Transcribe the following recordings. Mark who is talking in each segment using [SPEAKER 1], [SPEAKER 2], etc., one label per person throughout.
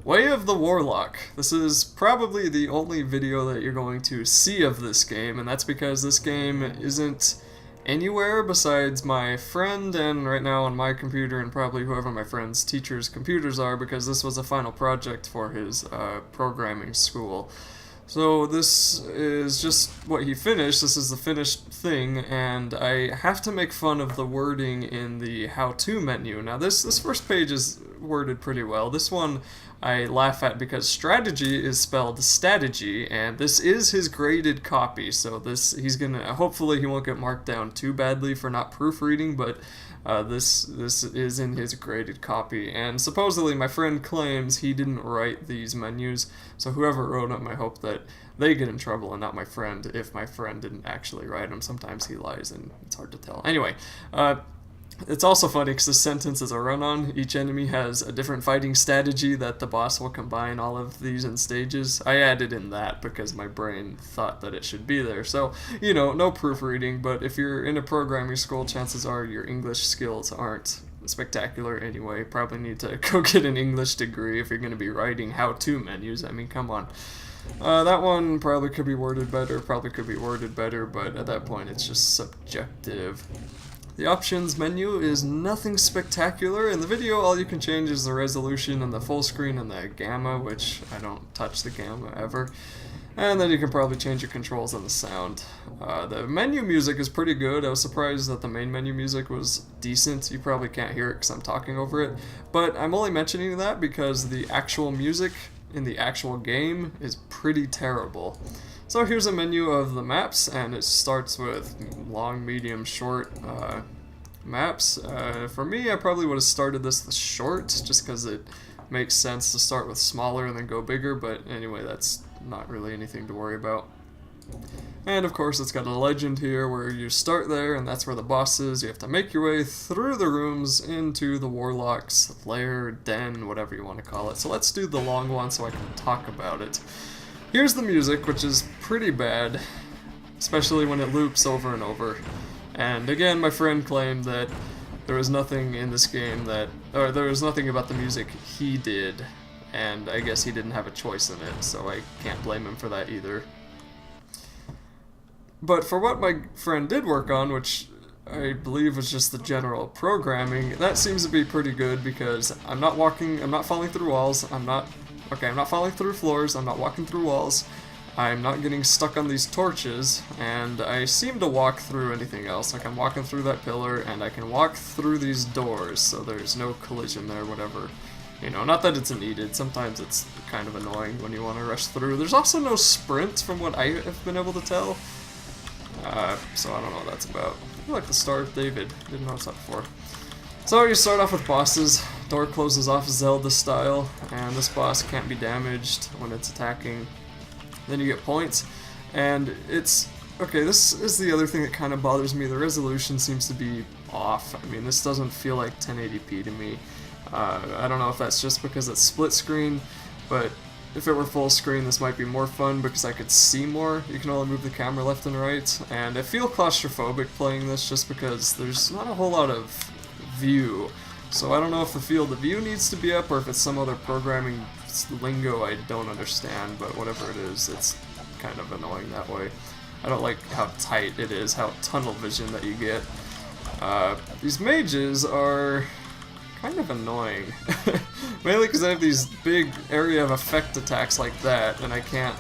[SPEAKER 1] Way of the Warlock. This is probably the only video that you're going to see of this game, and that's because this game isn't anywhere besides my friend and right now on my computer and probably whoever my friend's teacher's computers are, because this was a final project for his programming school. So this is just what he finished. This is the finished thing, and I have to make fun of the wording in the how-to menu. Now this first page is worded pretty well. This one I laugh at because strategy is spelled strategy, and this is his graded copy. So he's gonna, hopefully he won't get marked down too badly for not proofreading, but this is in his graded copy, and supposedly my friend claims he didn't write these menus, so whoever wrote them, I hope that they get in trouble and not my friend if my friend didn't actually write them. Sometimes he lies and it's hard to tell. Anyway, it's also funny because the sentence is a run-on. Each enemy has a different fighting strategy that the boss will combine all of these in stages. I added in that because my brain thought that it should be there. So, you know, no proofreading, but if you're in a programming school, chances are your English skills aren't spectacular anyway. Probably need to go get an English degree if you're going to be writing how-to menus. I mean, come on. That one probably could be worded better, but at that point it's just subjective. The options menu is nothing spectacular. In the video, all you can change is the resolution and the full screen and the gamma, which I don't touch the gamma ever. And then you can probably change your controls and the sound. The menu music is pretty good. I was surprised that the main menu music was decent. You probably can't hear it because I'm talking over it. But I'm only mentioning that because the actual music in the actual game is pretty terrible. So here's a menu of the maps, and it starts with long, medium, short maps. For me, I probably would have started this with short, just because it makes sense to start with smaller and then go bigger, but anyway, that's not really anything to worry about. And of course, it's got a legend here where you start there, and that's where the boss is. You have to make your way through the rooms into the Warlock's lair, den, whatever you want to call it. So let's do the long one so I can talk about it. Here's the music, which is pretty bad, especially when it loops over and over. And again, my friend claimed that there was nothing in this game or there was nothing about the music he did, and I guess he didn't have a choice in it, so I can't blame him for that either. But for what my friend did work on, which I believe was just the general programming, that seems to be pretty good because I'm not falling through walls, I'm not falling through floors, I'm not walking through walls, I'm not getting stuck on these torches, and I seem to walk through anything else. Like I'm walking through that pillar, and I can walk through these doors, so there's no collision there, whatever. You know, not that it's needed, sometimes it's kind of annoying when you want to rush through. There's also no sprint from what I have been able to tell, so I don't know what that's about. I like the Star of David, didn't notice that before. So you start off with bosses. Door closes off Zelda style, and this boss can't be damaged when it's attacking. Then you get points, and it's... Okay, this is the other thing that kind of bothers me. The resolution seems to be off. I mean, this doesn't feel like 1080p to me. I don't know if that's just because it's split screen, but if it were full screen, this might be more fun because I could see more. You can only move the camera left and right, and I feel claustrophobic playing this just because there's not a whole lot of view. So I don't know if the field of view needs to be up or if it's some other programming lingo I don't understand, but whatever it is, it's kind of annoying that way. I don't like how tight it is, how tunnel vision that you get. These mages are kind of annoying. Mainly because I have these big area of effect attacks like that, and I can't,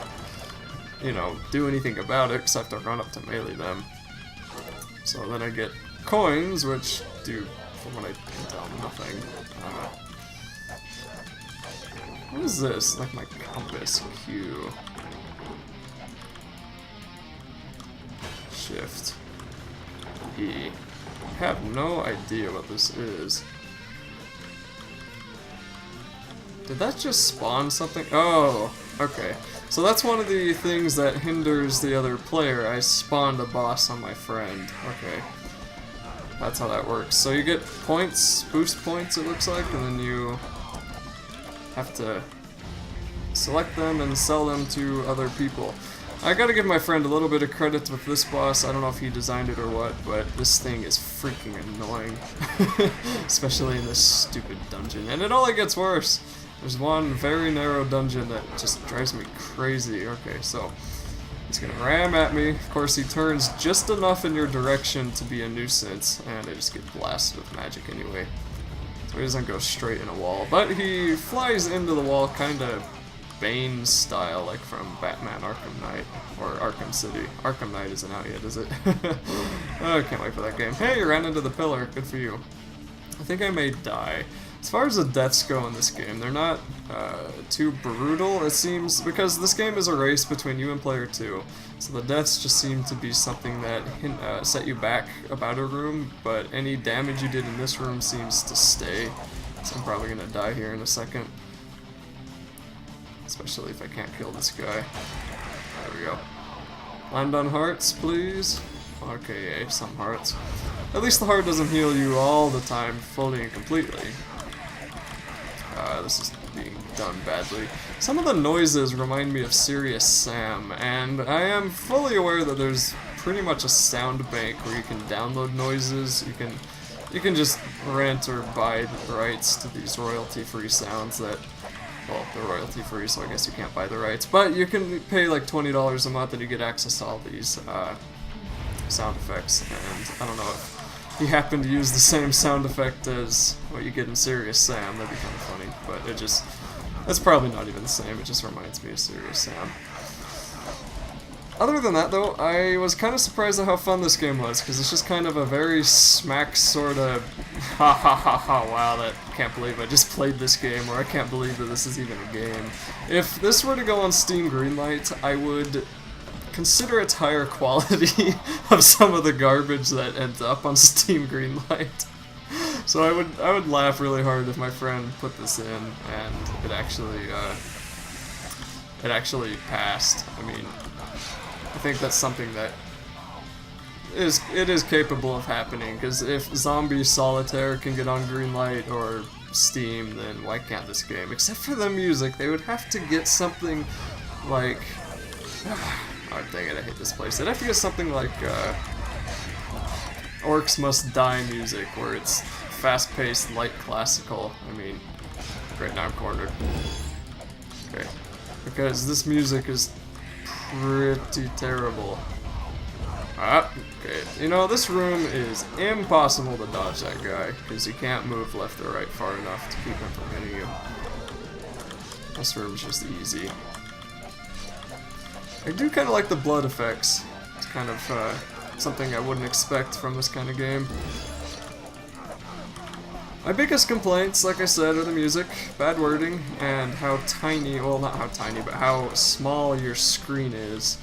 [SPEAKER 1] you know, do anything about it because I have to run up to melee them. So then I get coins, which do, from what I can tell, nothing. What is this? Like my compass. Q. Shift. E. I have no idea what this is. Did that just spawn something? Oh, okay. So that's one of the things that hinders the other player. I spawned a boss on my friend. Okay. That's how that works. So you get points, boost points it looks like, and then you have to select them and sell them to other people. I gotta give my friend a little bit of credit with this boss. I don't know if he designed it or what, but this thing is freaking annoying. Especially in this stupid dungeon. And it only gets worse. There's one very narrow dungeon that just drives me crazy. Okay, so he's gonna ram at me. Of course, he turns just enough in your direction to be a nuisance, and I just get blasted with magic anyway. So he doesn't go straight in a wall, but he flies into the wall kind of Bane style, like from Batman Arkham Knight, or Arkham City. Arkham Knight isn't out yet, is it? Oh, I can't wait for that game. Hey, you ran into the pillar. Good for you. I think I may die. As far as the deaths go in this game, they're not too brutal, it seems, because this game is a race between you and player 2. So the deaths just seem to be something that set you back about a room, but any damage you did in this room seems to stay. So I'm probably gonna die here in a second. Especially if I can't kill this guy. There we go. Land on hearts, please. Okay, yeah, some hearts. At least the heart doesn't heal you all the time, fully and completely. This is being done badly. Some of the noises remind me of Serious Sam, and I am fully aware that there's pretty much a sound bank where you can download noises. You can just rent or buy the rights to these royalty-free sounds that, well, they're royalty-free, so I guess you can't buy the rights. But you can pay like $20 a month and you get access to all these sound effects. And I don't know if you happen to use the same sound effect as what you get in Serious Sam, that'd be kind of funny. But it's probably not even the same, it just reminds me of Serious Sam. Other than that, though, I was kind of surprised at how fun this game was, because it's just kind of a very smack sort of, ha ha ha ha, wow, that can't believe I just played this game, or I can't believe that this is even a game. If this were to go on Steam Greenlight, I would consider its higher quality of some of the garbage that ends up on Steam Greenlight. So I would laugh really hard if my friend put this in and it actually passed. I mean, I think that's something that is capable of happening, because if Zombie Solitaire can get on Greenlight or Steam, then why can't this game? Except for the music, they would have to get something like oh dang it, I hate this place. They'd have to get something like Orcs Must Die music, where it's fast-paced, light classical. I mean, right now I'm cornered. Okay. Because this music is pretty terrible. Ah, okay. You know, this room is impossible to dodge that guy, because you can't move left or right far enough to keep him from hitting you. This room's just easy. I do kind of like the blood effects. It's kind of something I wouldn't expect from this kind of game. My biggest complaints, like I said, are the music, bad wording, and how tiny, well not how tiny, but how small your screen is.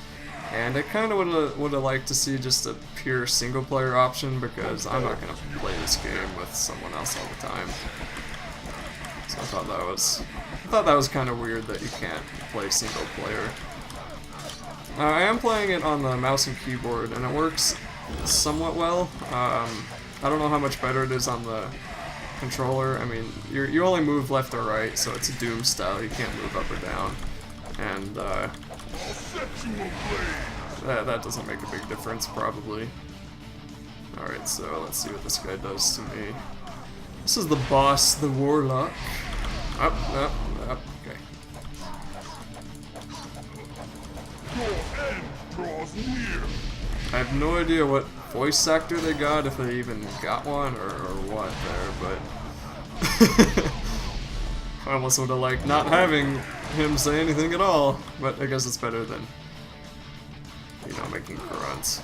[SPEAKER 1] And I kind of would have liked to see just a pure single player option, because I'm not going to play this game with someone else all the time. So I thought that was kind of weird that you can't play single player. I am playing it on the mouse and keyboard, and it works somewhat well. I don't know how much better it is on the controller. I mean, you only move left or right, so it's a Doom style. You can't move up or down, and that doesn't make a big difference, probably. Alright, so let's see what this guy does to me. This is the boss, the Warlock. Up, okay. I have no idea what voice actor they got, if they even got one, or what there, but I almost would have liked not having him say anything at all, but I guess it's better than, you know, making grunts.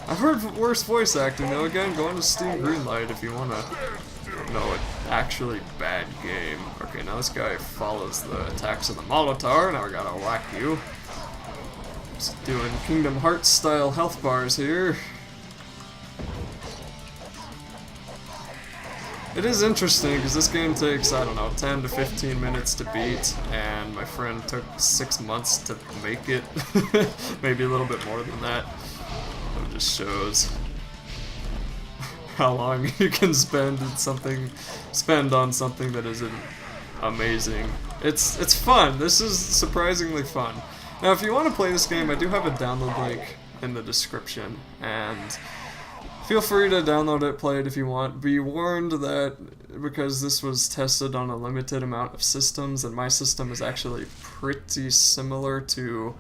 [SPEAKER 1] I've heard worse voice acting, though. Again, go on to Steam Greenlight if you want to know an actually bad game. Okay, now this guy follows the attacks of the Molotov. Now we gotta whack you. Just doing Kingdom Hearts style health bars here. It is interesting because this game takes, I don't know, 10 to 15 minutes to beat, and my friend took 6 months to make it. Maybe a little bit more than that. It just shows how long you can spend on something that isn't amazing. It's fun. This is surprisingly fun. Now, if you want to play this game, I do have a download link in the description, and Feel free to download it, play it if you want. Be warned that because this was tested on a limited amount of systems, and my system is actually pretty similar to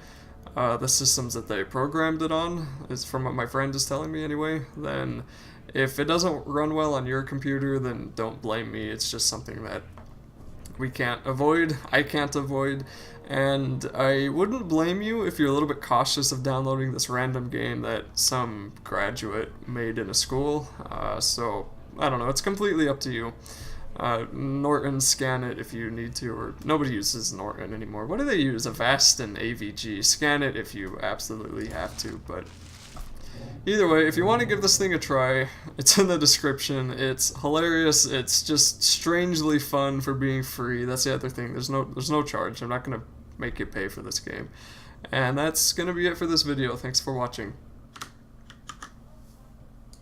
[SPEAKER 1] the systems that they programmed it on, is from what my friend is telling me anyway, then if it doesn't run well on your computer, then don't blame me. It's just something that we can't avoid, I can't avoid, and I wouldn't blame you if you're a little bit cautious of downloading this random game that some graduate made in a school. So, I don't know, it's completely up to you. Norton, scan it if you need to, or nobody uses Norton anymore. What do they use? Avast and AVG. Scan it if you absolutely have to, but either way, if you want to give this thing a try, it's in the description. It's hilarious. It's just strangely fun for being free. That's the other thing. There's no charge. I'm not going to make you pay for this game. And that's going to be it for this video. Thanks for watching.